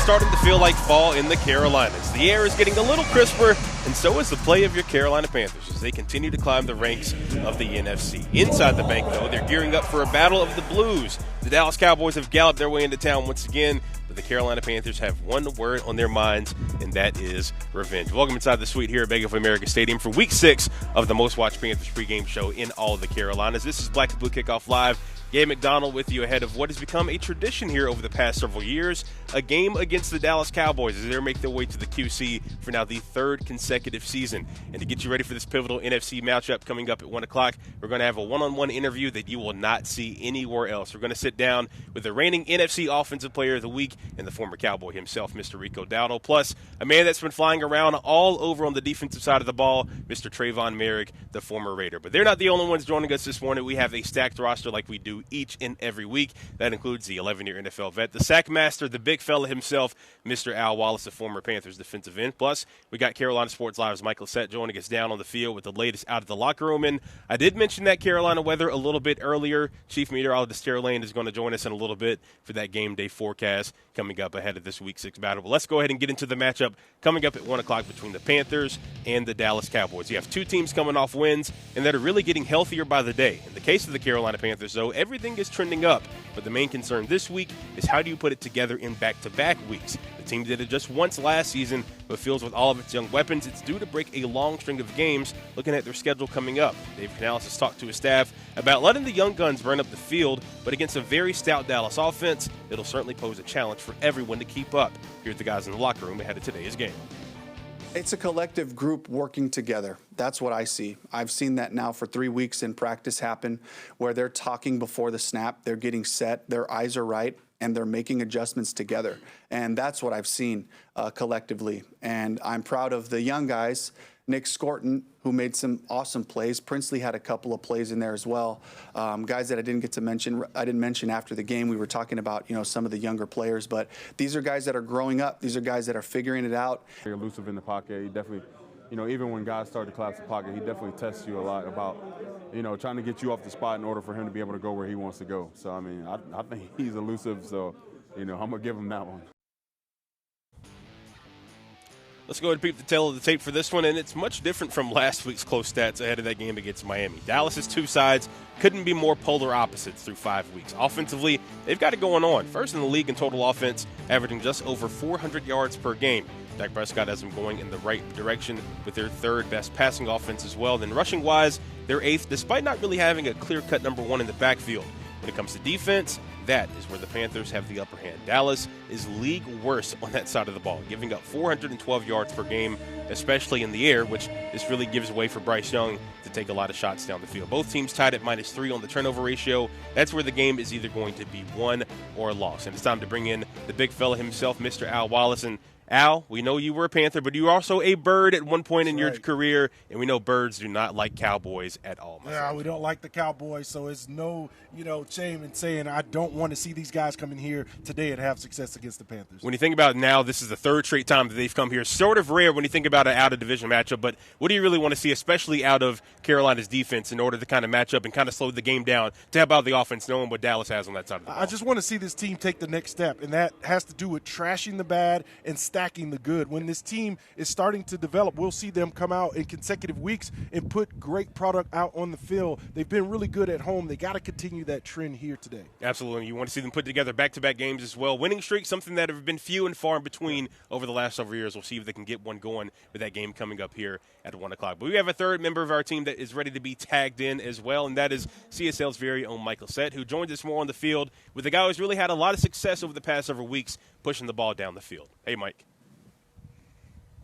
starting to feel like fall in the Carolinas. The air is getting a little crisper, and so is the play of your Carolina Panthers as they continue to climb the ranks of the NFC. Inside the bank, though, they're gearing up for a battle of the Blues. The Dallas Cowboys have galloped their way into town once again, but the Carolina Panthers have one word on their minds, and that is revenge. Welcome inside the suite here at Bank of America Stadium for Week 6 of the most-watched Panthers pregame show in all of the Carolinas. This is Black and Blue Kickoff Live. Gabe McDonald with you ahead of what has become a tradition here over the past several years, a game against the Dallas Cowboys as they make their way to the QC for now the third consecutive season. And to get you ready for this pivotal NFC matchup coming up at 1 o'clock, we're going to have a one-on-one interview that you will not see anywhere else. We're going to sit down with the reigning NFC Offensive Player of the Week and the former Cowboy himself, Mr. Rico Dowdle, plus a man that's been flying around all over on the defensive side of the ball, Mr. Trayvon Merrick, the former Raider. But they're not the only ones joining us this morning. We have a stacked roster like we do each and every week. That includes the 11-year NFL vet, the sack master, the big fella himself, Mr. Al Wallace, the former Panthers defensive end. Plus, we got Carolina Sports Live's Michael Sett joining us down on the field with the latest out of the locker room. And I did mention that Carolina weather a little bit earlier. Chief Meteorologist Tara Lane is going to join us in a little bit for that game day forecast coming up ahead of this Week 6 battle. But let's go ahead and get into the matchup coming up at 1 o'clock between the Panthers and the Dallas Cowboys. You have two teams coming off wins and that are really getting healthier by the day. In the case of the Carolina Panthers, though, everything is trending up. But the main concern this week is how do you put it together in back-to-back weeks? The team did it just once last season, but feels with all of its young weapons, it's due to break a long string of games looking at their schedule coming up. Dave Canales has talked to his staff about letting the young guns burn up the field, but against a very stout Dallas offense, it'll certainly pose a challenge for everyone to keep up. Here's the guys in the locker room ahead of today's game. It's a collective group working together. That's what I see. I've seen that now for 3 weeks in practice happen where they're talking before the snap, they're getting set, their eyes are right, and they're making adjustments together. And that's what I've seen collectively. And I'm proud of the young guys. Nick Scorton, who made some awesome plays. Princely had a couple of plays in there as well. Guys that I didn't mention after the game. We were talking about, some of the younger players, but these are guys that are growing up. These are guys that are figuring it out. Very elusive in the pocket. He definitely, even when guys start to collapse the pocket, he definitely tests you a lot about, trying to get you off the spot in order for him to be able to go where he wants to go. So, I think he's elusive, so, I'm going to give him that one. Let's go ahead and peep the tail of the tape for this one, and it's much different from last week's close stats ahead of that game against Miami. Dallas's two sides couldn't be more polar opposites through 5 weeks. Offensively, they've got it going on. First in the league in total offense, averaging just over 400 yards per game. Dak Prescott has them going in the right direction with their third best passing offense as well. Then rushing-wise, they're eighth, despite not really having a clear-cut number one in the backfield. When it comes to defense, that is where the Panthers have the upper hand. Dallas is league worst on that side of the ball, giving up 412 yards per game, especially in the air, which this really gives way for Bryce Young to take a lot of shots down the field. Both teams tied at -3 on the turnover ratio. That's where the game is either going to be won or lost. And it's time to bring in the big fella himself, Mr. Al Wallace. And Al, we know you were a Panther, but you were also a Bird at one point in your career, and we know birds do not like Cowboys at all. Yeah, we don't like the Cowboys, so it's no, shame in saying I don't want to see these guys come in here today and have success against the Panthers. When you think about it now, this is the third straight time that they've come here. Sort of rare when you think about an out-of-division matchup, but what do you really want to see, especially out of Carolina's defense, in order to kind of match up and kind of slow the game down to help out the offense, knowing what Dallas has on that side of the ball? I just want to see this team take the next step, and that has to do with trashing the bad and stacking the good. When this team is starting to develop, we'll see them come out in consecutive weeks and put great product out on the field. They've been really good at home. They got to continue that trend here today. Absolutely. You want to see them put together back-to-back games as well. Winning streak, something that have been few and far in between over the last several years. We'll see if they can get one going with that game coming up here at 1 o'clock. But we have a third member of our team that is ready to be tagged in as well, and that is CSL's very own Michael Sett, who joins us more on the field with a guy who's really had a lot of success over the past several weeks pushing the ball down the field. Hey, Mike.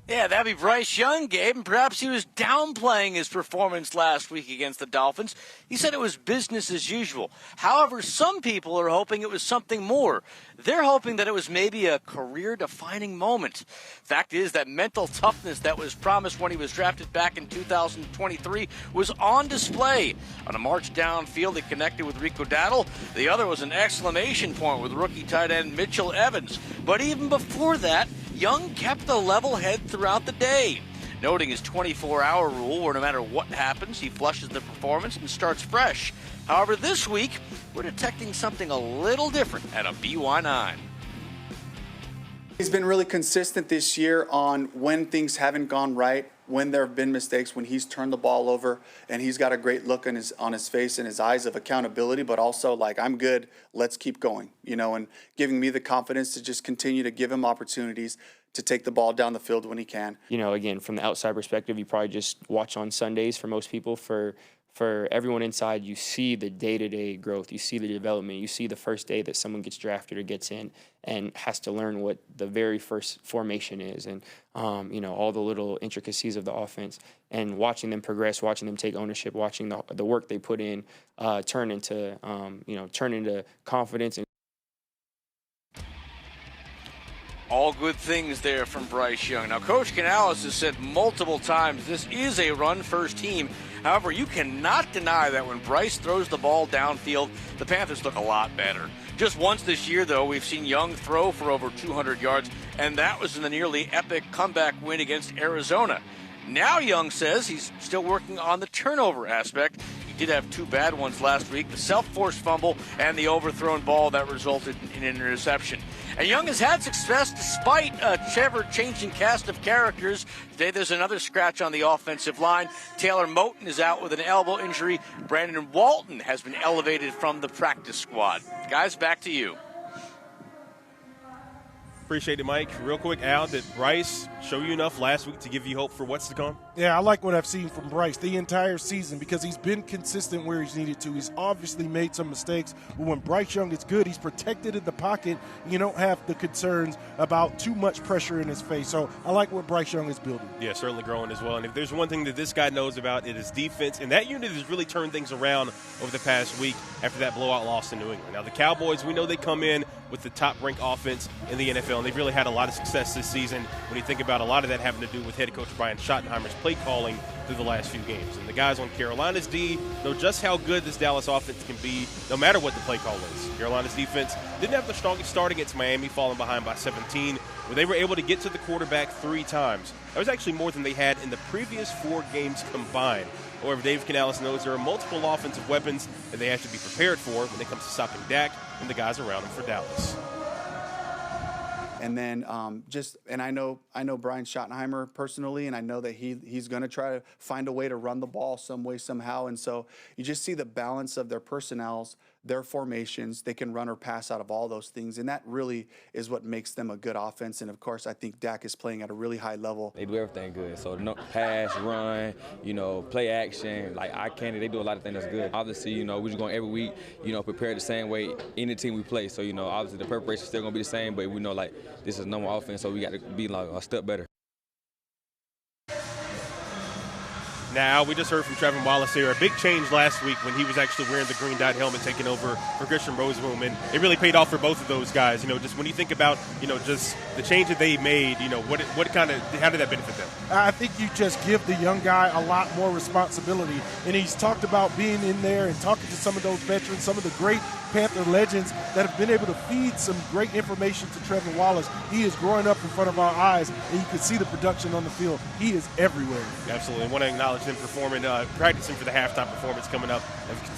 Yeah, that'd be Bryce Young, Gabe, and perhaps he was downplaying his performance last week against the Dolphins. He said it was business as usual. However, some people are hoping it was something more. They're hoping that it was maybe a career-defining moment. Fact is that mental toughness that was promised when he was drafted back in 2023 was on display. On a march downfield, he connected with Rico Dowdle. The other was an exclamation point with rookie tight end Mitchell Evans. But even before that, Young kept a level head throughout the day, noting his 24-hour rule where no matter what happens, he flushes the performance and starts fresh. However, this week, we're detecting something a little different at a BY9. He's been really consistent this year on when things haven't gone right, when there have been mistakes, when he's turned the ball over, and he's got a great look on his face and his eyes of accountability, but also like, I'm good, let's keep going, and giving me the confidence to just continue to give him opportunities to take the ball down the field when he can. Again, from the outside perspective, you probably just watch on Sundays for most people. For everyone inside, you see the day-to-day growth, you see the development, you see the first day that someone gets drafted or gets in and has to learn what the very first formation is and, all the little intricacies of the offense, and watching them progress, watching them take ownership, watching the work they put in turn into confidence. All good things there from Bryce Young. Now, Coach Canales has said multiple times this is a run-first team. However, you cannot deny that when Bryce throws the ball downfield, the Panthers look a lot better. Just once this year, though, we've seen Young throw for over 200 yards, and that was in the nearly epic comeback win against Arizona. Now Young says he's still working on the turnover aspect. He did have two bad ones last week, the self-forced fumble and the overthrown ball that resulted in an interception. And Young has had success despite a ever-changing cast of characters. Today there's another scratch on the offensive line. Taylor Moton is out with an elbow injury. Brandon Walton has been elevated from the practice squad. Guys, back to you. Appreciate it, Mike. Real quick, Al, did Bryce show you enough last week to give you hope for what's to come? Yeah, I like what I've seen from Bryce the entire season because he's been consistent where he's needed to. He's obviously made some mistakes, but when Bryce Young is good, he's protected in the pocket. You don't have the concerns about too much pressure in his face. So I like what Bryce Young is building. Yeah, certainly growing as well. And if there's one thing that this guy knows about, it is defense. And that unit has really turned things around over the past week after that blowout loss to New England. Now, the Cowboys, we know they come in with the top-ranked offense in the NFL, and they've really had a lot of success this season when you think about a lot of that having to do with head coach Brian Schottenheimer's play calling through the last few games. And the guys on Carolina's D know just how good this Dallas offense can be no matter what the play call is. Carolina's defense didn't have the strongest start against Miami, falling behind by 17, where they were able to get to the quarterback 3 times. That was actually more than they had in the previous 4 games combined. However, Dave Canales knows there are multiple offensive weapons that they have to be prepared for when it comes to stopping Dak and the guys around him for Dallas. And then I know Brian Schottenheimer personally, and I know that he's going to try to find a way to run the ball some way, somehow. And so you just see the balance of their personnels, their formations. They can run or pass out of all those things, and that really is what makes them a good offense. And, of course, I think Dak is playing at a really high level. They do everything good. So pass, run, play action. They do a lot of things that's good. Obviously, we're just going every week, prepare the same way any team we play. So, obviously the preparation is still going to be the same, but we know, this is number offense, so we got to be a step better. Now, we just heard from Trevor Wallace here. A big change last week when he was actually wearing the green dot helmet, taking over for Christian Rosenboom, and it really paid off for both of those guys. Just when you think about, just the change that they made, how did that benefit them? I think you just give the young guy a lot more responsibility, and he's talked about being in there and talking to some of those veterans, some of the great Panther legends that have been able to feed some great information to Trevor Wallace. He is growing up in front of our eyes, and you can see the production on the field. He is everywhere. Absolutely. I want to acknowledge them practicing for the halftime performance coming up.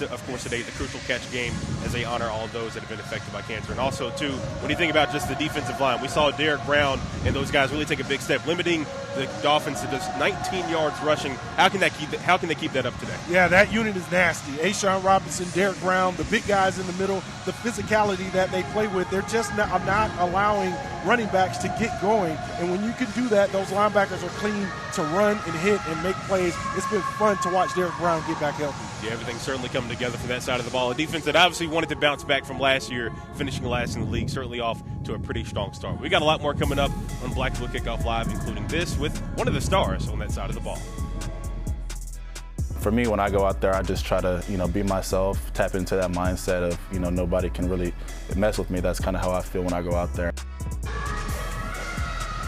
Of course, today, the Crucial Catch game, as they honor all of those that have been affected by cancer. And also, too, when you think about just the defensive line, we saw Derek Brown and those guys really take a big step, limiting the Dolphins to just 19 yards rushing. How can they keep that up today? Yeah, that unit is nasty. A'Shawn Robinson, Derek Brown, the big guys in the middle, the physicality that they play with, they're just not allowing running backs to get going. And when you can do that, those linebackers are clean to run and hit and make plays. It's been fun to watch Derek Brown get back healthy. Yeah, everything's certainly coming together for that side of the ball. A defense that obviously wanted to bounce back from last year, finishing last in the league, certainly off to a pretty strong start. We got a lot more coming up on Black Blue Kickoff Live, including this with one of the stars on that side of the ball. For me, when I go out there, I just try to, be myself, tap into that mindset of, nobody can really mess with me. That's kind of how I feel when I go out there.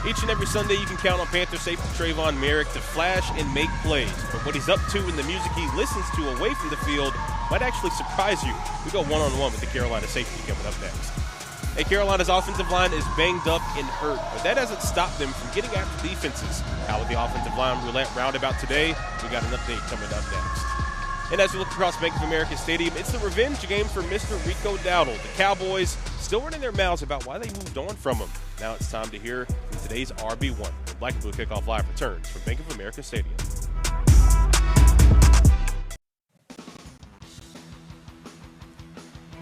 Each and every Sunday, you can count on Panther safety Trayvon Merrick to flash and make plays. But what he's up to and the music he listens to away from the field might actually surprise you. We go one-on-one with the Carolina safety coming up next. Hey, Carolina's offensive line is banged up and hurt, but that hasn't stopped them from getting after defenses. How with the offensive line roundabout today, we got an update coming up next. And as we look across Bank of America Stadium, it's the revenge game for Mr. Rico Dowdle. The Cowboys still running their mouths about why they moved on from him. Now it's time to hear from today's RB1. The Black and Blue Kickoff Live returns from Bank of America Stadium.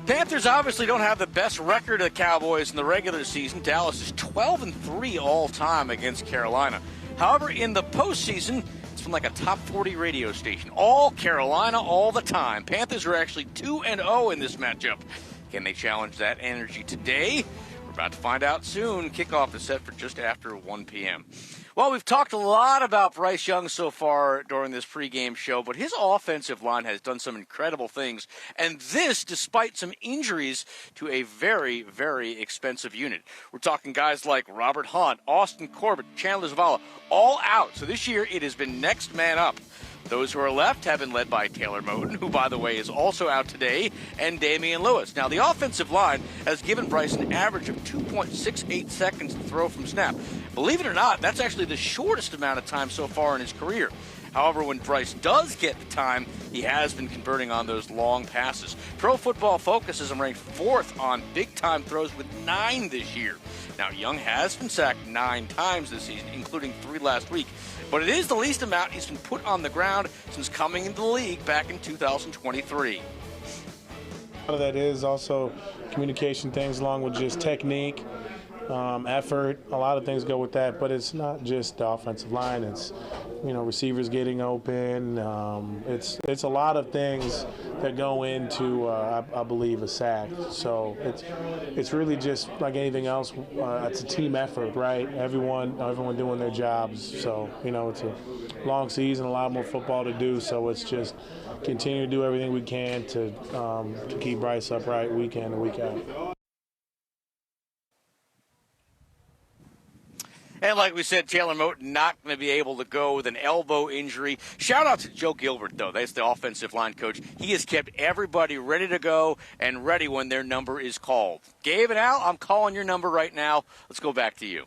Panthers obviously don't have the best record of the Cowboys in the regular season. Dallas is 12-3 all-time against Carolina. However, in the postseason, it's from like a top 40 radio station. All Carolina, all the time. Panthers are actually 2-0 in this matchup. Can they challenge that energy today? We're about to find out soon. Kickoff is set for just after 1 p.m. Well, we've talked a lot about Bryce Young so far during this pregame show, but his offensive line has done some incredible things, and this despite some injuries to a very, very expensive unit. We're talking guys like Robert Hunt, Austin Corbett, Chandler Zavala, all out. So this year it has been next man up. Those who are left have been led by Taylor Moton, who, by the way, is also out today, and Damian Lewis. Now, the offensive line has given Bryce an average of 2.68 seconds to throw from snap. Believe it or not, that's actually the shortest amount of time so far in his career. However, when Bryce does get the time, he has been converting on those long passes. Pro Football Focus has him ranked 4th on big-time throws with 9 this year. Now, Young has been sacked 9 times this season, including 3 last week. But it is the least amount he's been put on the ground since coming into the league back in 2023. A lot of that is also communication things along with just technique, effort. A lot of things go with that, but it's not just the offensive line. It's, receivers getting open. It's a lot of things that go into, I believe, a sack. So it's really just like anything else. It's a team effort, right? Everyone doing their jobs. So it's a long season, a lot more football to do. So it's just continue to do everything we can to keep Bryce upright week in and week out. And like we said, Taylor Moton not going to be able to go with an elbow injury. Shout out to Joe Gilbert, though. That's the offensive line coach. He has kept everybody ready to go and ready when their number is called. Gabe and Al, I'm calling your number right now. Let's go back to you.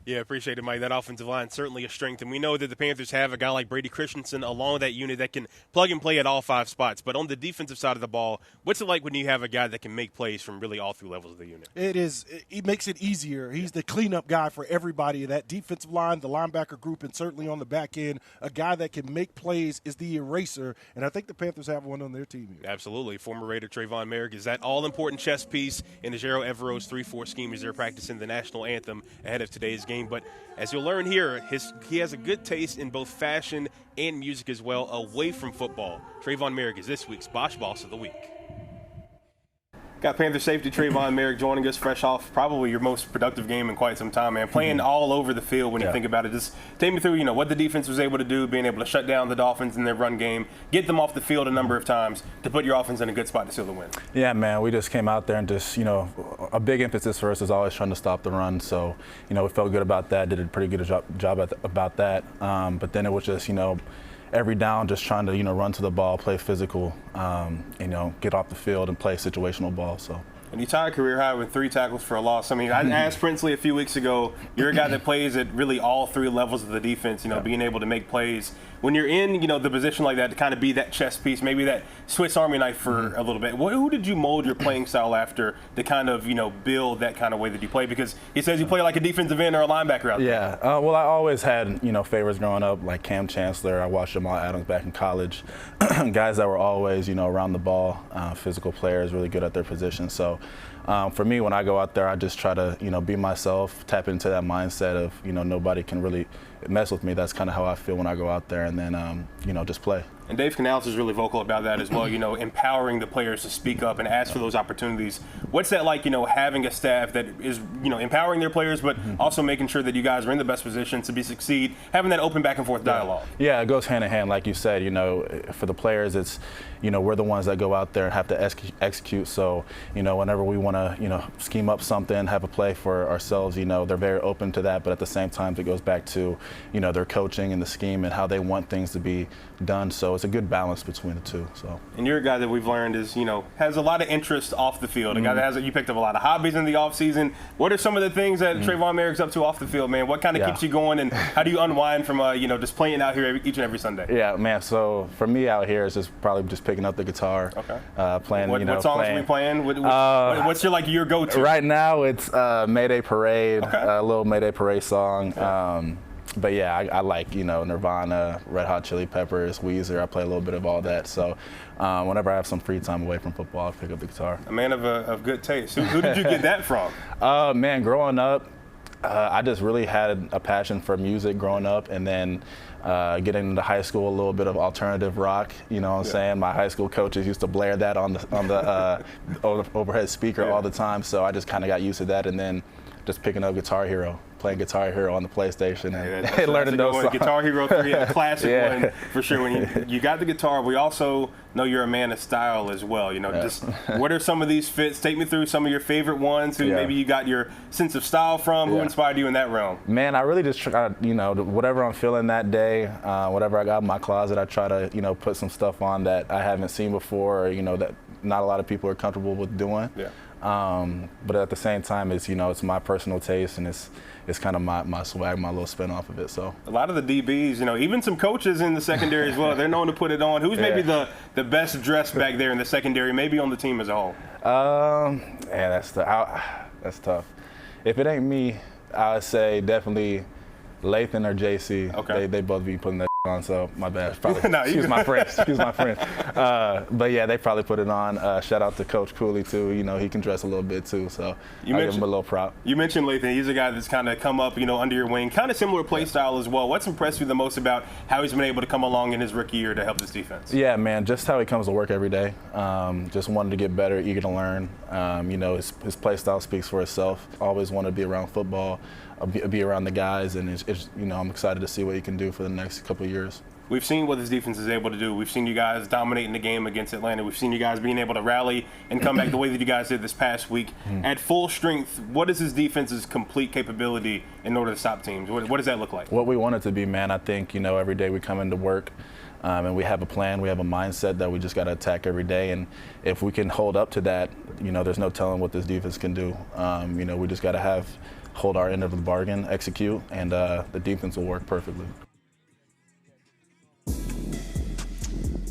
Yeah, appreciate it, Mike. That offensive line certainly a strength, and we know that the Panthers have a guy like Brady Christensen along that unit that can plug and play at all 5 spots. But on the defensive side of the ball, what's it like when you have a guy that can make plays from really all 3 levels of the unit? It makes it easier. He's the cleanup guy for everybody. That defensive line, the linebacker group, and certainly on the back end, a guy that can make plays is the eraser, and I think the Panthers have one on their team here. Absolutely. Former Raider Trayvon Merrick is that all-important chess piece in the Jero Evero's 3-4 scheme as they're practicing the national anthem ahead of today's game. But as you'll learn here, he has a good taste in both fashion and music as well away from football. Trayvon Merrick is this week's Bosch Boss of the Week. Got Panther safety Trayvon Merrick joining us fresh off probably your most productive game in quite some time, man. Playing all over the field when you think about it. Just take me through, what the defense was able to do, being able to shut down the Dolphins in their run game, get them off the field a number of times to put your offense in a good spot to seal the win. Yeah, man, we just came out there and just, a big emphasis for us is always trying to stop the run. So, we felt good about that, did a pretty good job about that. But then it was just, every down just trying to, run to the ball, play physical, get off the field and play situational ball. So. And you tie a career high with 3 tackles for a loss. I mean, I asked Princely a few weeks ago, you're a guy that plays at really all 3 levels of the defense, being able to make plays. When you're in, the position like that to kind of be that chess piece, maybe that Swiss Army knife for a little bit, who did you mold your playing style after to kind of, build that kind of way that you play? Because he says you play like a defensive end or a linebacker out there. Yeah, well, I always had, favorites growing up, like Cam Chancellor. I watched Jamal Adams back in college. Guys that were always, around the ball, physical players, really good at their position. So for me, when I go out there, I just try to, be myself, tap into that mindset of, nobody can really mess with me. That's kind of how I feel when I go out there, and then, just play. And Dave Canales is really vocal about that as well, empowering the players to speak up and ask for those opportunities. What's that like, having a staff that is, empowering their players, but also making sure that you guys are in the best position to succeed, having that open back and forth dialogue? Yeah, it goes hand in hand. Like you said, for the players, it's, we're the ones that go out there and have to execute. So, whenever we want to, scheme up something, have a play for ourselves, they're very open to that. But at the same time, it goes back to, their coaching and the scheme and how they want things to be done. So it's a good balance between the two. So. And you're a guy that we've learned is, has a lot of interest off the field. A guy that you picked up a lot of hobbies in the offseason. What are some of the things that Trayvon Merrick's up to off the field, man? What kind of keeps you going, and how do you unwind from, just playing out here each and every Sunday? Yeah, man. So for me out here, it's just probably just picking up the guitar, playing. What songs are we playing? What's your go-to? Right now, it's Mayday Parade, a little Mayday Parade song. But yeah, I like, Nirvana, Red Hot Chili Peppers, Weezer. I play a little bit of all that. So whenever I have some free time away from football, I'll pick up the guitar. A man of good taste. Who did you get that from? Man, growing up, I just really had a passion for music growing up, and then getting into high school, a little bit of alternative rock. You know what I'm saying? My high school coaches used to blare that on the overhead speaker all the time, so I just kind of got used to that, and then just picking up Guitar Hero, playing Guitar Hero on the PlayStation, and learning those songs. Guitar Hero 3, a classic one for sure. When you got the guitar, we also know you're a man of style as well. Just what are some of these fits? Take me through some of your favorite ones, who maybe you got your sense of style from, who inspired you in that realm. Man, I really just try to, whatever I'm feeling that day, whatever I got in my closet, I try to, put some stuff on that I haven't seen before, or, that not a lot of people are comfortable with doing. Yeah. But at the same time, it's it's my personal taste, and it's kind of my swag, my little spin off of it. So a lot of the DBs, even some coaches in the secondary as well, they're known to put it on. Who's maybe the best dressed back there in the secondary, maybe on the team as a whole? That's tough. If it ain't me, I would say definitely Lathan or JC. Okay. They both be putting that on, so my bad. Probably, no, excuse my friends. But yeah, they probably put it on. Shout out to Coach Cooley too. he can dress a little bit too, so I give him a little prop. You mentioned Lathan. He's a guy that's kind of come up, under your wing, kind of similar play style as well. What's impressed you the most about how he's been able to come along in his rookie year to help this defense? Yeah, man, just how he comes to work every day. Just wanted to get better, eager to learn. His play style speaks for itself. Always wanted to be around football, be around the guys, and I'm excited to see what he can do for the next couple of years. We've seen what this defense is able to do. We've seen you guys dominating the game against Atlanta. We've seen you guys being able to rally and come back the way that you guys did this past week. At full strength, what is this defense's complete capability in order to stop teams? What does that look like? What we want it to be, man. I think, every day we come into work and we have a plan, we have a mindset that we just got to attack every day. And if we can hold up to that, there's no telling what this defense can do. We just got to hold our end of the bargain, execute, and the defense will work perfectly.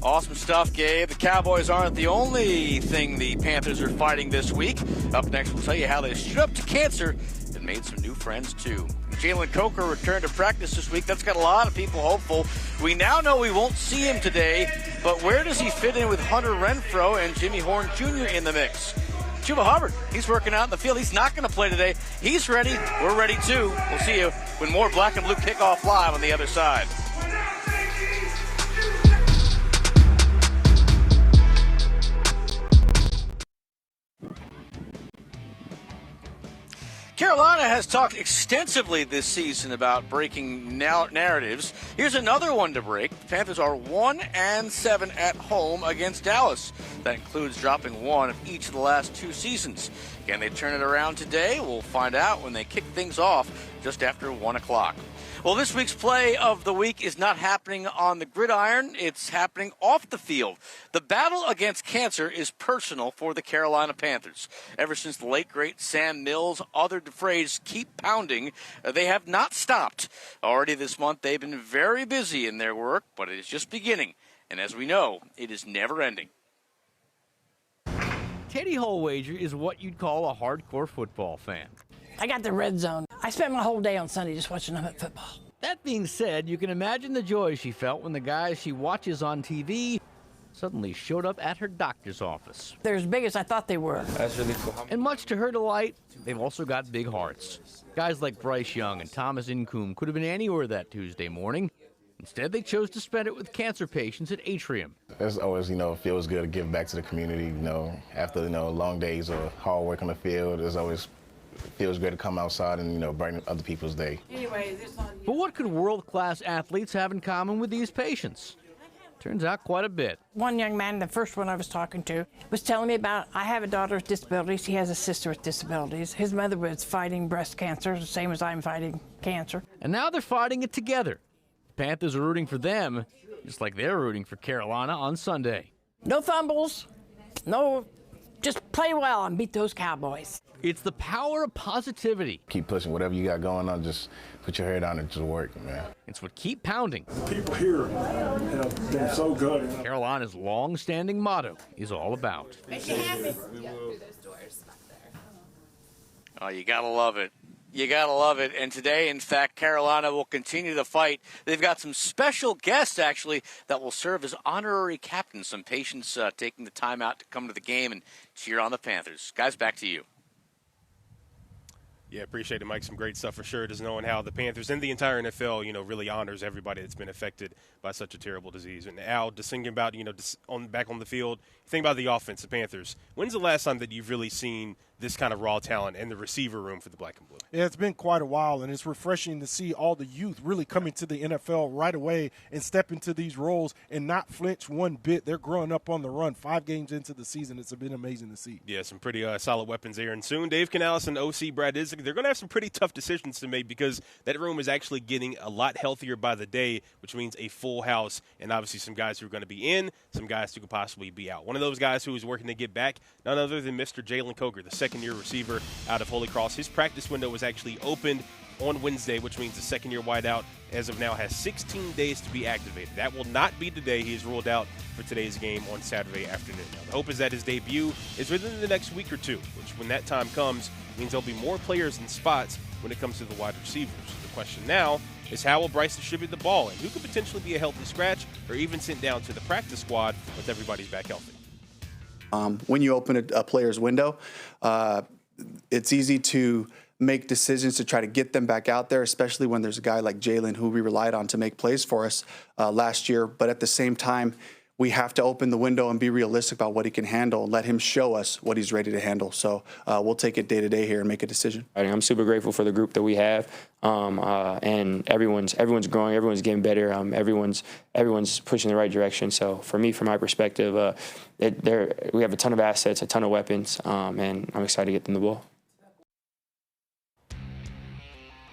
Awesome stuff, Gabe. The Cowboys aren't the only thing the Panthers are fighting this week. Up next, we'll tell you how they stood up to cancer and made some new friends, too. Jalen Coker returned to practice this week. That's got a lot of people hopeful. We now know we won't see him today, but where does he fit in with Hunter Renfrow and Jimmy Horn Jr. in the mix? Chuba Hubbard, he's working out in the field. He's not going to play today. He's ready. We're ready, too. We'll see you when more Black and Blue Kickoff Live on the other side. Carolina has talked extensively this season about breaking narratives. Here's another one to break. The Panthers are 1-7 at home against Dallas. That includes dropping one of each of the last two seasons. Can they turn it around today? We'll find out when they kick things off just after 1 o'clock. Well, this week's play of the week is not happening on the gridiron. It's happening off the field. The battle against cancer is personal for the Carolina Panthers. Ever since the late, great Sam Mills uttered the phrase, keep pounding, they have not stopped. Already this month, they've been very busy in their work, but it is just beginning. And as we know, it is never ending. Teddy Holwager is what you'd call a hardcore football fan. I got the red zone. I spent my whole day on Sunday just watching them at football. That being said, you can imagine the joy she felt when the guys she watches on TV suddenly showed up at her doctor's office. They're as big as I thought they were. That's really cool. And much to her delight, they've also got big hearts. Guys like Bryce Young and Thomas Incoom could have been anywhere that Tuesday morning. Instead, they chose to spend it with cancer patients at Atrium. It's always, feels good to give back to the community, after, long days of hard work on the field. It's always feels great to come outside and, brighten other people's day. But what could world-class athletes have in common with these patients? Turns out quite a bit. One young man, the first one I was talking to, was telling me about, I have a daughter with disabilities. He has a sister with disabilities. His mother was fighting breast cancer, the same as I'm fighting cancer. and now they're fighting it together. The Panthers are rooting for them, just like they're rooting for Carolina on Sunday. No fumbles, just play well and beat those Cowboys. It's the power of positivity. Keep pushing whatever you got going on. Just put your head down and just work, man. It's what keep pounding. People here have been so good. Carolina's long-standing motto is all about. Oh, you got to love it. You got to love it. And today, in fact, Carolina will continue the fight. They've got some special guests, actually, that will serve as honorary captains. Some patients taking the time out to come to the game and cheer on the Panthers. Guys, back to you. Yeah, appreciate it, Mike. Some great stuff for sure. Just knowing how the Panthers and the entire NFL, really honors everybody that's been affected by such a terrible disease. And Al, just thinking about, back on the field, think about the offense, the Panthers. When's the last time that you've really seen this kind of raw talent in the receiver room for the black and blue? Yeah, it's been quite a while, and it's refreshing to see all the youth really come into the NFL right away and step into these roles and not flinch one bit. They're growing up on the run 5 games into the season. It's been amazing to see. Yeah, some pretty solid weapons there. And soon, Dave Canales and OC Brad Isaac, they're going to have some pretty tough decisions to make because that room is actually getting a lot healthier by the day, which means a full house, and obviously some guys who are going to be in, some guys who could possibly be out. One of those guys who is working to get back, none other than Mr. Jalen Coker, the second-year receiver out of Holy Cross. His practice window was actually opened on Wednesday, which means the second-year wideout, as of now, has 16 days to be activated. That will not be today. He is ruled out for today's game on Saturday afternoon. Now, the hope is that his debut is within the next week or two, which, when that time comes, means there'll be more players in spots when it comes to the wide receivers. The question now is how will Bryce distribute the ball, and who could potentially be a healthy scratch or even sent down to the practice squad once everybody's back healthy. When you open a player's window, it's easy to make decisions to try to get them back out there, especially when there's a guy like Jalen who we relied on to make plays for us last year. But at the same time, we have to open the window and be realistic about what he can handle and let him show us what he's ready to handle. So we'll take it day to day here and make a decision. I'm super grateful for the group that we have, and everyone's growing, everyone's getting better, everyone's pushing in the right direction. So for me, from my perspective, we have a ton of assets, a ton of weapons, and I'm excited to get them the ball.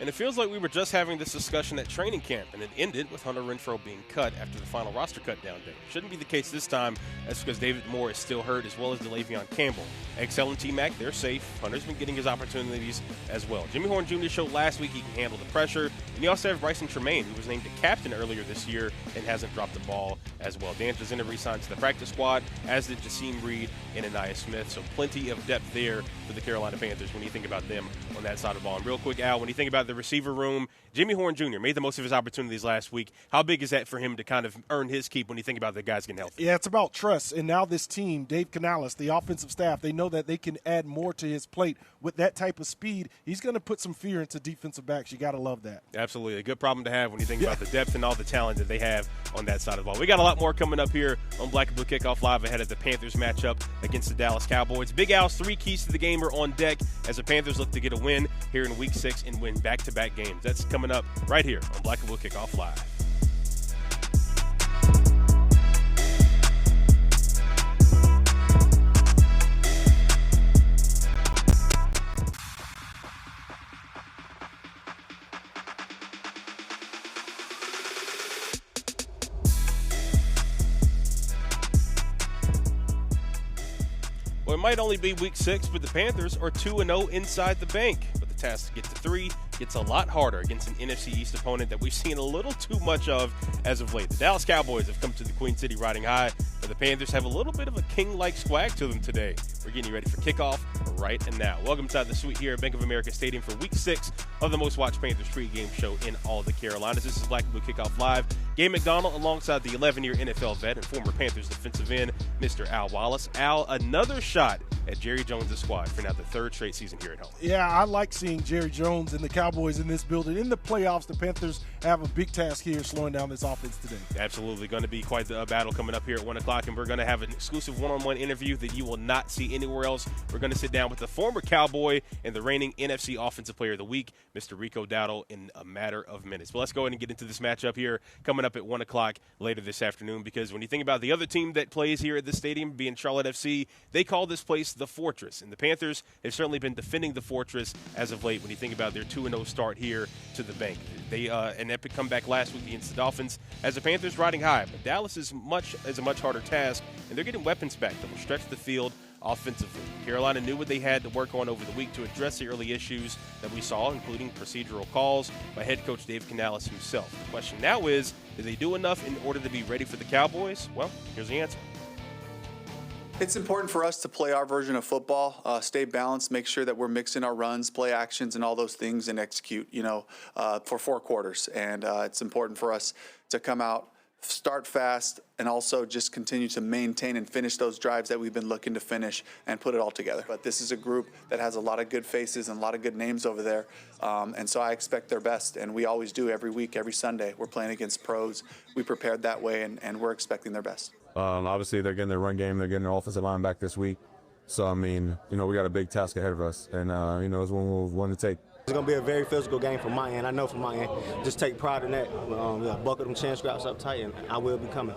And it feels like we were just having this discussion at training camp, and it ended with Hunter Renfrow being cut after the final roster cut-down day. Shouldn't be the case this time. That's because David Moore is still hurt, as well as DeLavion Campbell. XL and T-Mac, they're safe. Hunter's been getting his opportunities as well. Jimmy Horn Jr. showed last week he can handle the pressure. And you also have Bryson Tremaine, who was named a captain earlier this year and hasn't dropped the ball as well. Dan Trezena re-signed to the practice squad, as did Jasim Reed and Anaya Smith. So plenty of depth there for the Carolina Panthers when you think about them on that side of the ball. And real quick, Al, when you think about the receiver room, Jimmy Horn Jr. made the most of his opportunities last week. How big is that for him to kind of earn his keep when you think about the guys getting healthy? Yeah, it's about trust. And now this team, Dave Canales, the offensive staff, they know that they can add more to his plate. With that type of speed, he's going to put some fear into defensive backs. You got to love that. Absolutely. A good problem to have when you think about the depth and all the talent that they have on that side of the ball. We got a lot more coming up here on Black and Blue Kickoff Live ahead of the Panthers matchup against the Dallas Cowboys. Big Al's 3 keys to the game are on deck as the Panthers look to get a win here in Week 6 and win back-to-back games. That's coming up right here on Black and Blue Kickoff Live. Well, it might only be Week 6, but the Panthers are 2-0 inside the bank. But the task to get to 3 gets a lot harder against an NFC East opponent that we've seen a little too much of as of late. The Dallas Cowboys have come to the Queen City riding high, but the Panthers have a little bit of a king-like swag to them today. We're getting you ready for kickoff right and now. Welcome inside the suite here at Bank of America Stadium for Week 6 of the most watched Panthers pregame show in all the Carolinas. This is Black and Blue Kickoff Live. Gabe McDonald alongside the 11-year NFL vet and former Panthers defensive end, Mr. Al Wallace. Al, another shot at Jerry Jones' squad for now the 3rd straight season here at home. Yeah, I like seeing Jerry Jones and the Cowboys in this building. In the playoffs, the Panthers have a big task here slowing down this offense today. Absolutely. Going to be quite the battle coming up here at 1 o'clock, and we're going to have an exclusive one-on-one interview that you will not see anywhere else. We're going to sit down with the former Cowboy and the reigning NFC Offensive Player of the Week, Mr. Rico Dowdle, in a matter of minutes. But let's go ahead and get into this matchup here coming up at 1 o'clock later this afternoon, because when you think about the other team that plays here at this stadium, being Charlotte FC, they call this place the fortress. And the Panthers have certainly been defending the fortress as of late when you think about their 2-0 start here to the bank. They an epic comeback last week against the Dolphins as the Panthers riding high. But Dallas is a much harder task, and they're getting weapons back that will stretch the field offensively. Carolina knew what they had to work on over the week to address the early issues that we saw, including procedural calls by head coach Dave Canales himself. The question now is, did they do enough in order to be ready for the Cowboys? Well, here's the answer. It's important for us to play our version of football, stay balanced, make sure that we're mixing our runs, play actions, and all those things, and execute, for 4 quarters. And it's important for us to come out, start fast, and also just continue to maintain and finish those drives that we've been looking to finish and put it all together. But this is a group that has a lot of good faces and a lot of good names over there, and so I expect their best, and we always do every week, every Sunday. We're playing against pros. We prepared that way, and we're expecting their best. Obviously, they're getting their run game. They're getting their offensive line back this week. So, we got a big task ahead of us, and, it's one to take. It's going to be a very physical game from my end. I know from my end. Just take pride in that. Buckle them chin straps up tight, and I will be coming.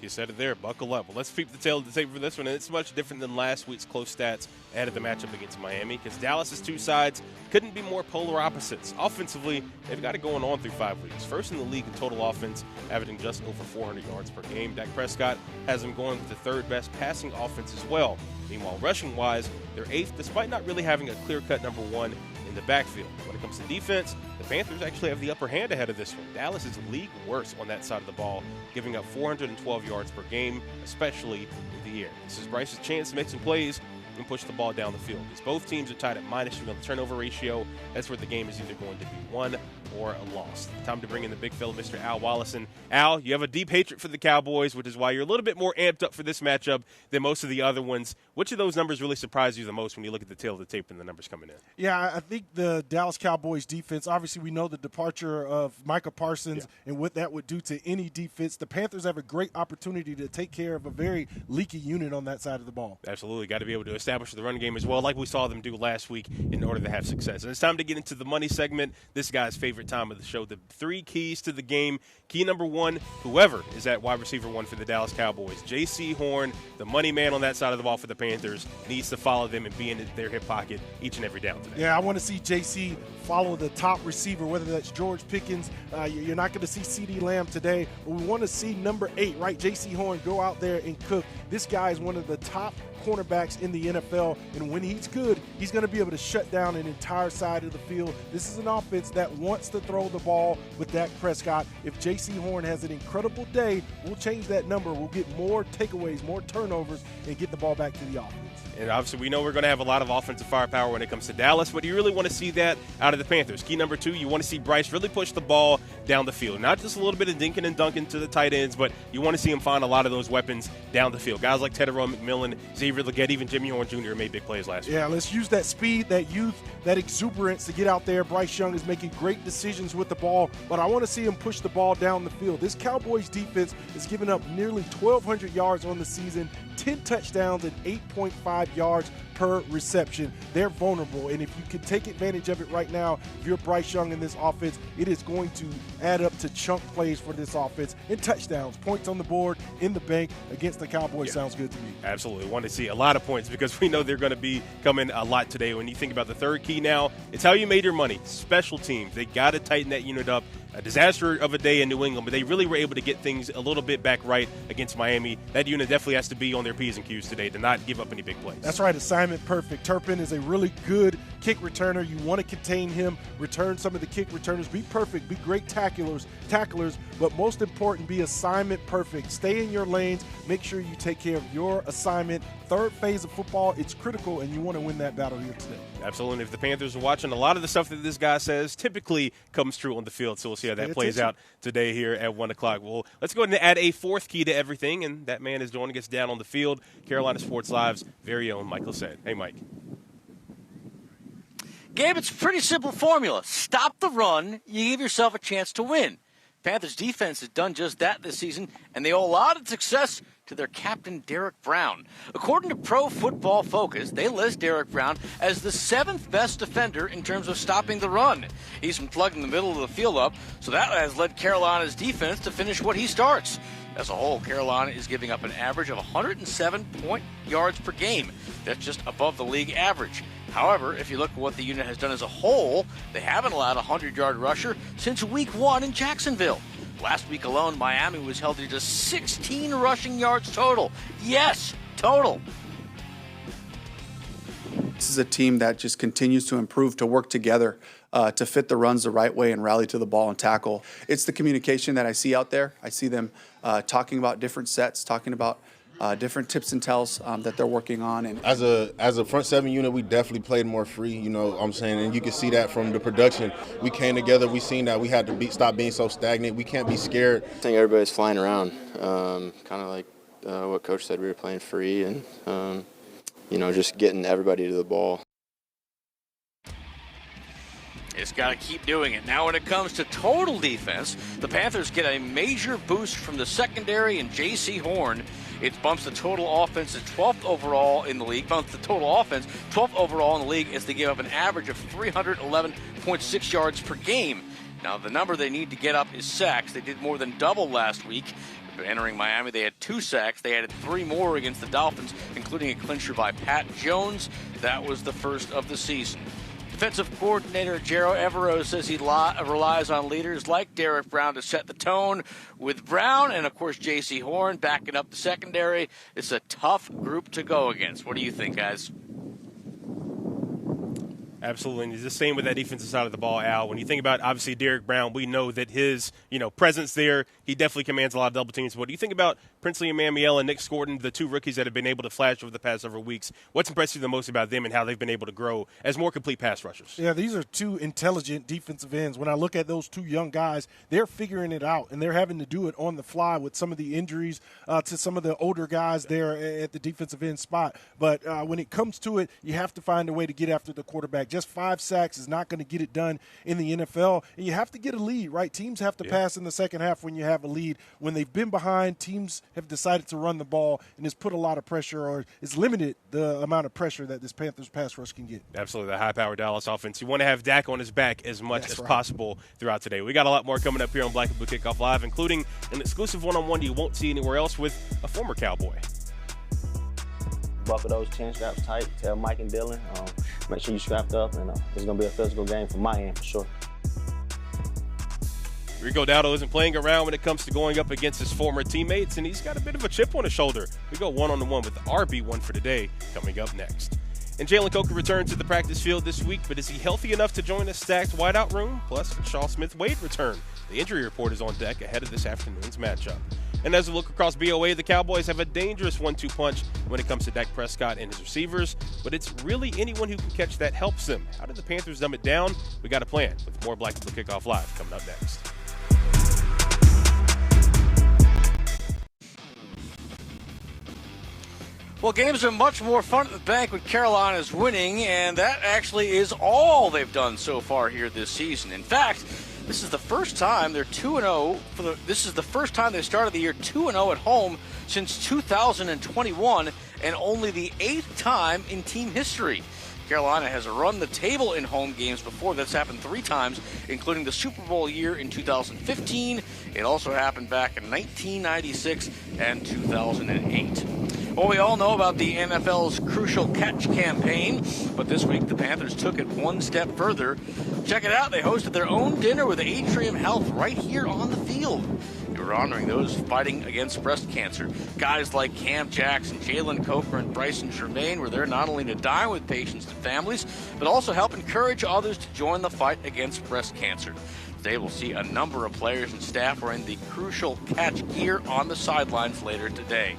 He said it there, buckle up. Well, let's keep the tail of the tape for this one, and it's much different than last week's close stats ahead of the matchup against Miami, because Dallas's 2 sides couldn't be more polar opposites. Offensively, they've got it going on through 5 weeks. First in the league in total offense, averaging just over 400 yards per game. Dak Prescott has them going with the 3rd best passing offense as well. Meanwhile, rushing-wise, they're 8th, despite not really having a clear-cut number 1 in the backfield. When it comes to defense, the Panthers actually have the upper hand ahead of this one. Dallas is league worst on that side of the ball, giving up 412 yards per game, especially in the air. This is Bryce's chance to make some plays and push the ball down the field. As both teams are tied at -3 on the turnover ratio, that's where the game is either going to be won or a loss. Time to bring in the big fella, Mr. Al Wallison. Al, you have a deep hatred for the Cowboys, which is why you're a little bit more amped up for this matchup than most of the other ones. Which of those numbers really surprised you the most when you look at the tail of the tape and the numbers coming in? Yeah, I think the Dallas Cowboys defense, obviously we know the departure of Micah Parsons and what that would do to any defense. The Panthers have a great opportunity to take care of a very leaky unit on that side of the ball. Absolutely. Got to be able to establish the run game as well, like we saw them do last week in order to have success. And it's time to get into the money segment, this guy's favorite time of the show, the 3 keys to the game. Key number 1, whoever is at wide receiver 1 for the Dallas Cowboys, J.C. Horn, the money man on that side of the ball for the Panthers, needs to follow them and be in their hip pocket each and every down today. Yeah, I want to see J.C. follow the top receiver, whether that's George Pickens. You're not going to see C.D. Lamb today, but we want to see number 8, right? J.C. Horn go out there and cook. This guy is one of the top cornerbacks in the NFL, and when he's good, he's going to be able to shut down an entire side of the field. This is an offense that wants to throw the ball with Dak Prescott. If J.C. Horn has an incredible day, we'll change that number. We'll get more takeaways, more turnovers, and get the ball back to the offense. And obviously we know we're going to have a lot of offensive firepower when it comes to Dallas, but you really want to see that out of the Panthers. Key number 2, you want to see Bryce really push the ball down the field. Not just a little bit of dinking and dunking to the tight ends, but you want to see him find a lot of those weapons down the field. Guys like Tedderone McMillan, Xavier Legette, even Jimmy Horn Jr. made big plays last week. Yeah, let's use that speed, that youth, that exuberance to get out there. Bryce Young is making great decisions with the ball, but I want to see him push the ball down the field. This Cowboys defense is giving up nearly 1,200 yards on the season, 10 touchdowns and 8.5 yards per reception. They're vulnerable, and if you can take advantage of it right now, if you're Bryce Young in this offense, it is going to add up to chunk plays for this offense and touchdowns, points on the board, in the bank against the Cowboys. Sounds good to me. Absolutely. Want to see a lot of points because we know they're going to be coming a lot today. When you think about the 3rd key now, it's how you made your money. Special teams. They got to tighten that unit up. A disaster of a day in New England, but they really were able to get things a little bit back right against Miami. That unit definitely has to be on their P's and Q's today to not give up any big plays. That's right, assignment perfect. Turpin is a really good kick returner. You want to contain him, return some of the kick returners, be perfect, be great tacklers, but most important, be assignment perfect. Stay in your lanes, make sure you take care of your assignment. 3rd phase of football, it's critical, and you want to win that battle here today. Absolutely. If the Panthers are watching, a lot of the stuff that this guy says typically comes true on the field, so we'll see how that plays out today here at 1 o'clock. Well, let's go ahead and add a 4th key to everything, and that man is joining us down on the field, Carolina Sports Live's very own Mike Lissette. Hey, Mike. Gabe, it's a pretty simple formula. Stop the run, you give yourself a chance to win. Panthers defense has done just that this season, and they owe a lot of success to their captain, Derek Brown. According to Pro Football Focus, they list Derek Brown as the 7th best defender in terms of stopping the run. He's been plugging the middle of the field up, so that has led Carolina's defense to finish what he starts. As a whole, Carolina is giving up an average of 107 yards per game. That's just above the league average. However, if you look at what the unit has done as a whole, they haven't allowed a 100-yard rusher since week 1 in Jacksonville. Last week alone, Miami was held to just 16 rushing yards total. Yes, total. This is a team that just continues to improve, to work together, to fit the runs the right way and rally to the ball and tackle. It's the communication that I see out there. I see them talking about different sets, talking about different tips and tells that they're working on. And as a front seven unit, we definitely played more free, you know what I'm saying? And you can see that from the production. We came together, we seen that we had to stop being so stagnant. We can't be scared. I think everybody's flying around, kind of like what Coach said, we were playing free and, just getting everybody to the ball. It's got to keep doing it. Now when it comes to total defense, the Panthers get a major boost from the secondary and J.C. Horn. It bumps the total offense to 12th overall in the league. Bumps the total offense 12th overall in the league as they give up an average of 311.6 yards per game. Now the number they need to get up is sacks. They did more than double last week. Entering Miami, they had 2 sacks. They added 3 more against the Dolphins, including a clincher by Pat Jones. That was the first of the season. Defensive coordinator Jero Evero says he relies on leaders like Derek Brown to set the tone. With Brown and, of course, J.C. Horn backing up the secondary, it's a tough group to go against. What do you think, guys? Absolutely, and it's the same with that defensive side of the ball, Al. When you think about, obviously, Derek Brown, we know that his, presence there, he definitely commands a lot of double teams. But what do you think about Princely and Mamiel and Nick Scorton, the 2 rookies that have been able to flash over the past several weeks? What's impressed you the most about them and how they've been able to grow as more complete pass rushers? Yeah, these are 2 intelligent defensive ends. When I look at those 2 young guys, they're figuring it out, and they're having to do it on the fly with some of the injuries to some of the older guys there at the defensive end spot. But when it comes to it, you have to find a way to get after the quarterback. Just 5 sacks is not going to get it done in the NFL, and you have to get a lead, right? Teams have to pass in the second half when you have a lead. When they've been behind, teams have decided to run the ball, and it's put a lot of pressure, or it's limited the amount of pressure that this Panthers pass rush can get. Absolutely, the high-powered Dallas offense. You want to have Dak on his back as much as possible throughout today. We got a lot more coming up here on Black and Blue Kickoff Live, including an exclusive one-on-one you won't see anywhere else with a former Cowboy. Buckle those chin straps tight. Tell Mike and Dylan, make sure you strapped up, and it's going to be a physical game from my end for sure. Rico Dowdle isn't playing around when it comes to going up against his former teammates, and he's got a bit of a chip on his shoulder. We go one-on-one with the RB1 for today coming up next. And Jalen Coker returns to the practice field this week, but is he healthy enough to join a stacked wideout room? Plus, Shaw Smith-Wade return. The injury report is on deck ahead of this afternoon's matchup. And as we look across BOA, the Cowboys have a dangerous 1-2 punch when it comes to Dak Prescott and his receivers, but it's really anyone who can catch that helps them. How did the Panthers dumb it down? We got a plan with more Black and Blue Kickoff Live coming up next. Well, games are much more fun at the bank when Carolina's winning, and that actually is all they've done so far here this season. In fact, this is the first time they're 2-0. This is the first time they started the year 2-0 at home since 2021, and only the 8th time in team history. Carolina has run the table in home games before. That's happened 3 times, including the Super Bowl year in 2015. It also happened back in 1996 and 2008. Well, we all know about the NFL's Crucial Catch campaign, but this week the Panthers took it one step further. Check it out. They hosted their own dinner with Atrium Health right here on the field. They were honoring those fighting against breast cancer. Guys like Cam Jackson, Jalen Coker, and Bryson Germain were there not only to dine with patients and families, but also help encourage others to join the fight against breast cancer. Today we'll see a number of players and staff wearing the Crucial Catch gear on the sidelines later today.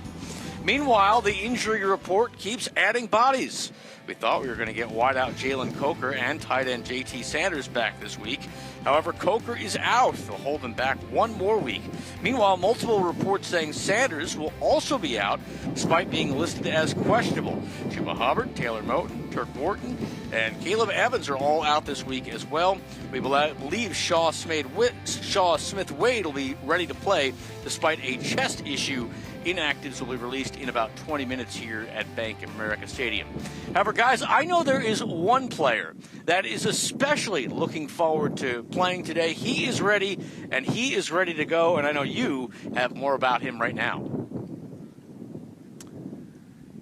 Meanwhile, the injury report keeps adding bodies. We thought we were going to get wideout Jalen Coker and tight end JT Sanders back this week. However, Coker is out. They'll hold him back one more week. Meanwhile, multiple reports saying Sanders will also be out, despite being listed as questionable. Chuba Hubbard, Taylor Moton, Turk Wharton, and Caleb Evans are all out this week as well. We believe Shaw Smith-Wade will be ready to play despite a chest issue. Inactives will be released in about 20 minutes here at Bank of America Stadium. However, guys, I know there is one player that is especially looking forward to playing today. He is ready, and he is ready to go, and I know you have more about him right now.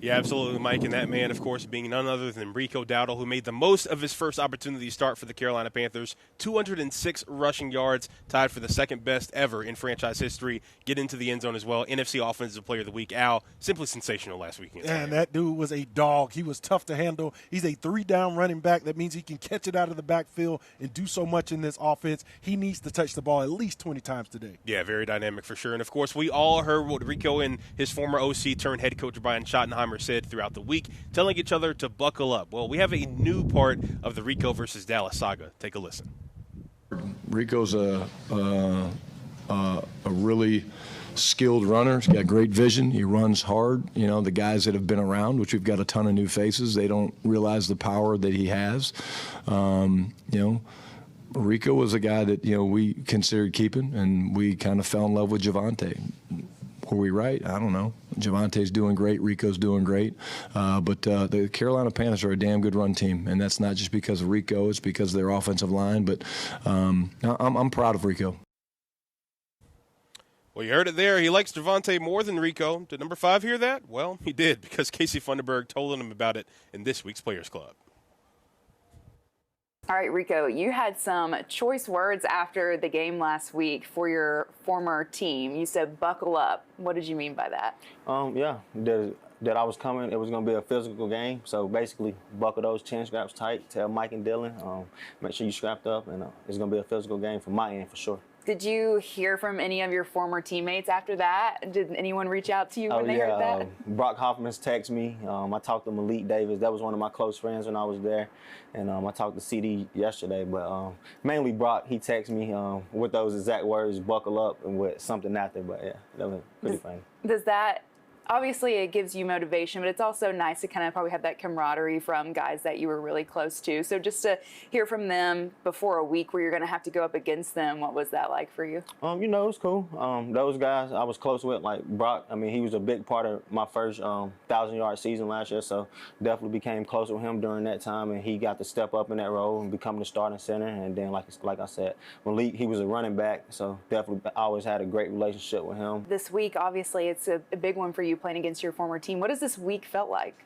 Yeah, absolutely, Mike. And that man, of course, being none other than Rico Dowdle, who made the most of his first opportunity to start for the Carolina Panthers. 206 rushing yards, tied for the second best ever in franchise history. Get into the end zone as well. NFC Offensive Player of the Week. Al, simply sensational last weekend. And that dude was a dog. He was tough to handle. He's a 3-down running back. That means he can catch it out of the backfield and do so much in this offense. He needs to touch the ball at least 20 times today. Yeah, very dynamic for sure. And, of course, we all heard what Rico and his former OC turned head coach Brian Schottenheimer said throughout the week, telling each other to buckle up. Well, we have a new part of the Rico versus Dallas saga. Take a listen. Rico's a really skilled runner. He's got great vision. He runs hard. You know, the guys that have been around, which we've got a ton of new faces, they don't realize the power that he has. You know, Rico was a guy that, you know, we considered keeping, and we kind of fell in love with Javonte. Were we right? I don't know. Javante's doing great. Rico's doing great. But the Carolina Panthers are a damn good run team, and that's not just because of Rico. It's because of their offensive line. But I'm proud of Rico. Well, you heard it there. He likes Javonte more than Rico. Did number 5 hear that? Well, he did, because Casey Funderburg told him about it in this week's Players Club. All right, Rico, you had some choice words after the game last week for your former team. You said buckle up. What did you mean by that? Yeah, that I was coming. It was going to be a physical game. So basically, buckle those chin straps tight. Tell Mike and Dylan, make sure you strapped up, and it's going to be a physical game from my end for sure. Did you hear from any of your former teammates after that? Did anyone reach out to you when they heard that? Brock Hoffman's text me. I talked to Malik Davis. That was one of my close friends when I was there. And I talked to CD yesterday. But mainly Brock, he texted me with those exact words, buckle up, and with something after. But, yeah, that was pretty funny. Does that – obviously it gives you motivation, but it's also nice to kind of probably have that camaraderie from guys that you were really close to. So just to hear from them before a week where you're going to have to go up against them, what was that like for you? You know, it was cool. Those guys I was close with, like Brock, I mean, he was a big part of my first 1,000-yard season last year, so definitely became close with him during that time, and he got to step up in that role and become the starting center. And then, like I said, Malik, he was a running back, so definitely I always had a great relationship with him. This week, obviously, it's a big one for you playing against your former team. What has this week felt like?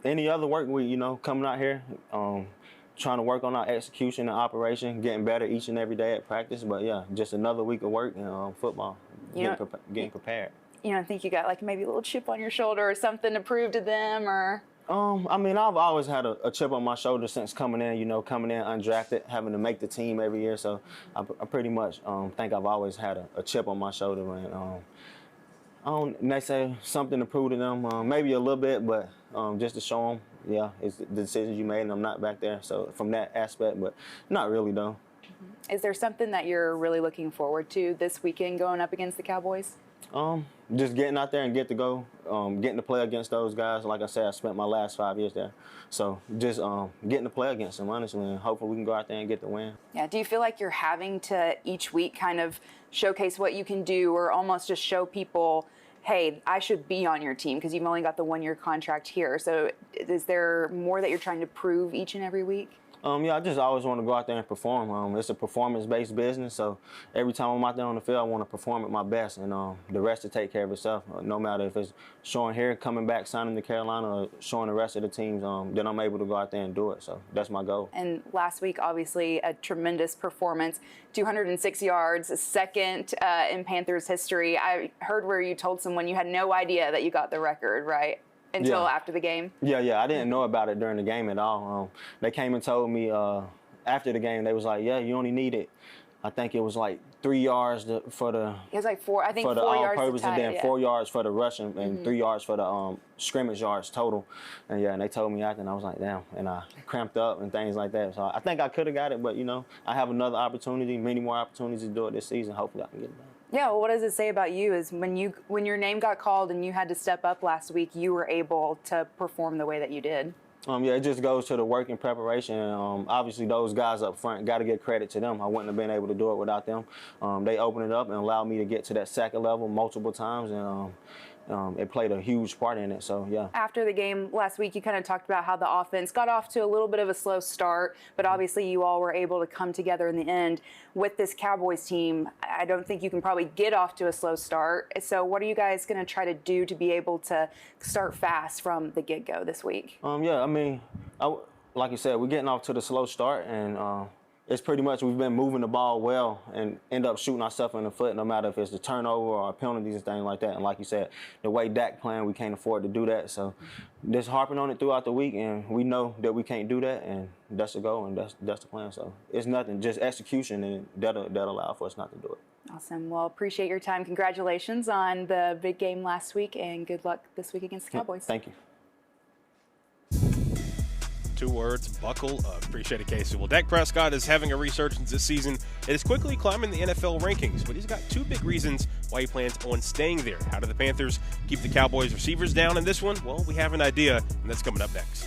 Any other work week, you know, coming out here, trying to work on our execution and operation, getting better each and every day at practice. But yeah, just another week of work and football, getting prepared. You know, I think you got like maybe a little chip on your shoulder or something to prove to them, or? I mean, I've always had a chip on my shoulder since coming in, undrafted, having to make the team every year. So I pretty much think I've always had a chip on my shoulder. And they say something to prove to them, maybe a little bit, but just to show them, yeah, it's the decisions you made, and I'm not back there. So from that aspect, but not really, though. Is there something that you're really looking forward to this weekend going up against the Cowboys? Just getting out there and getting to play against those guys. Like I said, I spent my last 5 years there. So just getting to play against them, honestly, and hopefully we can go out there and get the win. Yeah, do you feel like you're having to each week kind of showcase what you can do, or almost just show people, hey, I should be on your team because you've only got the 1-year contract here? So is there more that you're trying to prove each and every week? Yeah, I just always want to go out there and perform. It's a performance-based business, so every time I'm out there on the field, I want to perform at my best, and the rest to take care of itself. No matter if it's showing here, coming back, signing to Carolina, or showing the rest of the teams, then I'm able to go out there and do it. So that's my goal. And last week, obviously, a tremendous performance, 206 yards, second in Panthers history. I heard where you told someone you had no idea that you got the record, right? Until after the game? Yeah, I didn't know about it during the game at all. They came and told me after the game, they was like, yeah, you only needed, I think it was like 3 yards for the it was like 4, I think for the 4 all yards purpose, to tie and then 4 yards for the rushing, and 3 yards for the scrimmage yards total. And yeah, and they told me after, and I was like, damn, and I cramped up and things like that. So I think I could have got it, but I have another opportunity, many more opportunities to do it this season. Hopefully I can get it done. Yeah, well, what does it say about you is when your name got called and you had to step up last week, you were able to perform the way that you did? Yeah, it just goes to the work and preparation. Obviously, those guys up front, got to get credit to them. I wouldn't have been able to do it without them. They opened it up and allowed me to get to that second level multiple times, and it played a huge part in it. So, yeah. After the game last week, you kind of talked about how the offense got off to a little bit of a slow start, but obviously you all were able to come together in the end. With this Cowboys team, I don't think you can probably get off to a slow start. So what are you guys going to try to do to be able to start fast from the get-go this week? Yeah, I mean, like you said, we're getting off to the slow start, and it's pretty much we've been moving the ball well and end up shooting ourselves in the foot, no matter if it's the turnover or penalties and things like that. And like you said, the way Dak playing, we can't afford to do that. So just harping on it throughout the week, and we know that we can't do that, and that's the goal, and that's the plan. So it's nothing, just execution, and that'll allow for us not to do it. Awesome. Well, appreciate your time. Congratulations on the big game last week, and good luck this week against the Cowboys. Thank you. 2 words, buckle up. Appreciate it, Casey. Well, Dak Prescott is having a resurgence this season and is quickly climbing the NFL rankings, but he's got 2 big reasons why he plans on staying there. How do the Panthers keep the Cowboys receivers down in this one? Well, we have an idea, and that's coming up next.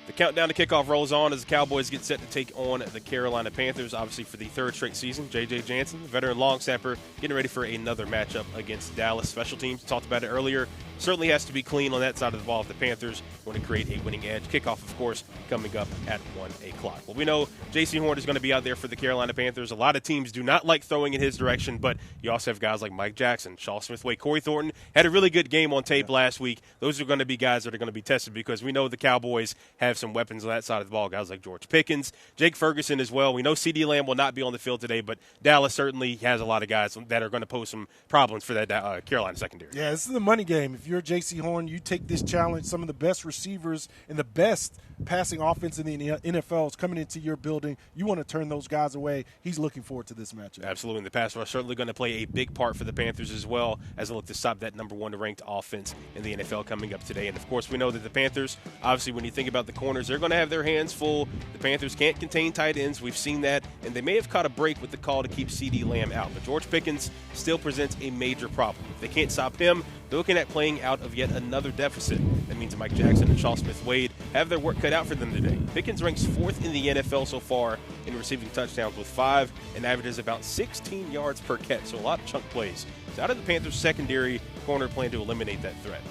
The countdown to kickoff rolls on as the Cowboys get set to take on the Carolina Panthers, obviously for the 3rd straight season. J.J. Jansen, the veteran long snapper, getting ready for another matchup against Dallas. Special teams, talked about it earlier, certainly has to be clean on that side of the ball if the Panthers want to create a winning edge. Kickoff, of course, coming up at 1 o'clock. Well, we know J.C. Horn is going to be out there for the Carolina Panthers. A lot of teams do not like throwing in his direction, but you also have guys like Mike Jackson, Shaw Smith-Wade, Corey Thornton had a really good game on tape last week. Those are going to be guys that are going to be tested because we know the Cowboys have some weapons on that side of the ball, guys like George Pickens, Jake Ferguson as well. We know CeeDee Lamb will not be on the field today, but Dallas certainly has a lot of guys that are going to pose some problems for that Carolina secondary. Yeah, this is the money game. If you're J.C. Horn, you take this challenge. Some of the best receivers and the best passing offense in the NFL is coming into your building. You want to turn those guys away. He's looking forward to this matchup. Absolutely. And the pass rush certainly going to play a big part for the Panthers as well as they look to stop that number 1 ranked offense in the NFL coming up today. And, of course, we know that the Panthers, obviously, when you think about the corners, they're going to have their hands full. The Panthers can't contain tight ends. We've seen that. And they may have caught a break with the call to keep CeeDee Lamb out. But George Pickens still presents a major problem. If they can't stop him, they're looking at playing out of yet another deficit. That means Mike Jackson and Shaw Smith-Wade have their work cut out for them today. Pickens ranks 4th in the NFL so far in receiving touchdowns with 5 and averages about 16 yards per catch, so a lot of chunk plays. So how did the Panthers secondary corner plan to eliminate that threat?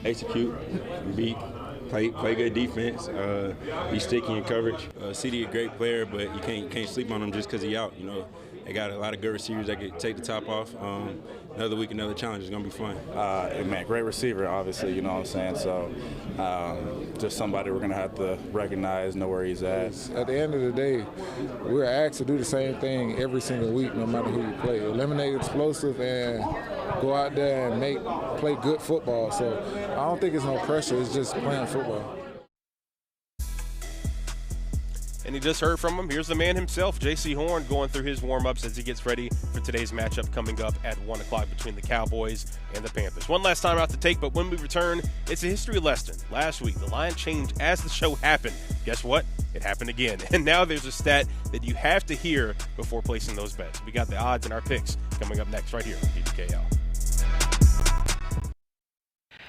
Execute, beat, play good defense, be sticky in coverage. CD a great player, but you can't sleep on him just because he out. You know, they got a lot of good receivers that can take the top off. Another week, another challenge is going to be fun. Man, great receiver, obviously, you know what I'm saying? So just somebody we're going to have to recognize, know where he's at. At the end of the day, we're asked to do the same thing every single week, no matter who you play. Eliminate explosive and go out there and play good football. So I don't think it's no pressure. It's just playing football. And you just heard from him. Here's the man himself, J.C. Horn, going through his warm-ups as he gets ready for today's matchup coming up at 1 o'clock between the Cowboys and the Panthers. One last time out to take, but when we return, it's a history lesson. Last week, the line changed as the show happened. Guess what? It happened again. And now there's a stat that you have to hear before placing those bets. We got the odds and our picks coming up next right here on BBKL.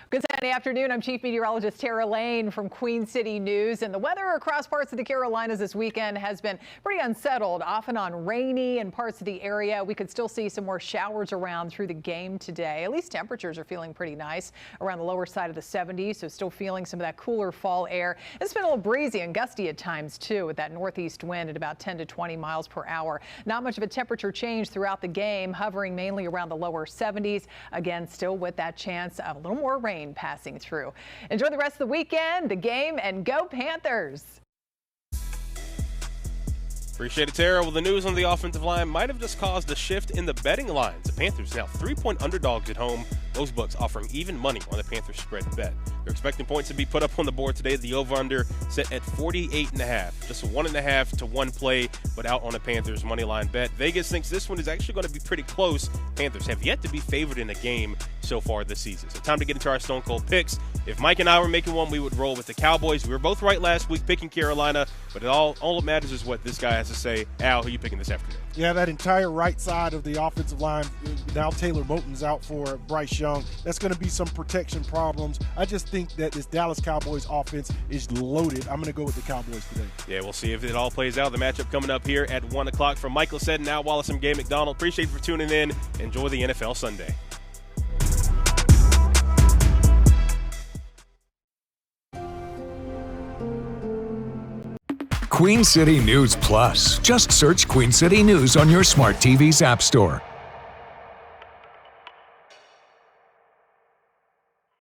Good Saturday afternoon. I'm Chief Meteorologist Tara Lane from Queen City News. And the weather across parts of the Carolinas this weekend has been pretty unsettled, off and on rainy in parts of the area. We could still see some more showers around through the game today. At least temperatures are feeling pretty nice around the lower side of the 70s, so still feeling some of that cooler fall air. It's been a little breezy and gusty at times, too, with that northeast wind at about 10 to 20 miles per hour. Not much of a temperature change throughout the game, hovering mainly around the lower 70s. Again, still with that chance of a little more rain passing through. Enjoy the rest of the weekend, the game, and go Panthers. Appreciate it, Tara. Well, the news on the offensive line might have just caused a shift in the betting lines. The Panthers now 3-point underdogs at home. Most books offering even money on the Panthers spread bet. They're expecting points to be put up on the board today. The over-under set at 48.5. Just a 1.5 to 1 play, but out on a Panthers money line bet. Vegas thinks this one is actually going to be pretty close. Panthers have yet to be favored in a game so far this season. So time to get into our Stone Cold picks. If Mike and I were making one, we would roll with the Cowboys. We were both right last week picking Carolina, but all that matters is what this guy has to say. Al, who are you picking this afternoon? Yeah, that entire right side of the offensive line, now Taylor Moton's out for Bryce Young. That's going to be some protection problems. I just think that this Dallas Cowboys offense is loaded. I'm going to go with the Cowboys today. Yeah, we'll see if it all plays out. The matchup coming up here at 1 o'clock. From Michael Seddon, Al Wallace, and Gay McDonald. Appreciate you for tuning in. Enjoy the NFL Sunday. Queen City News Plus. Just search Queen City News on your smart TV's app store.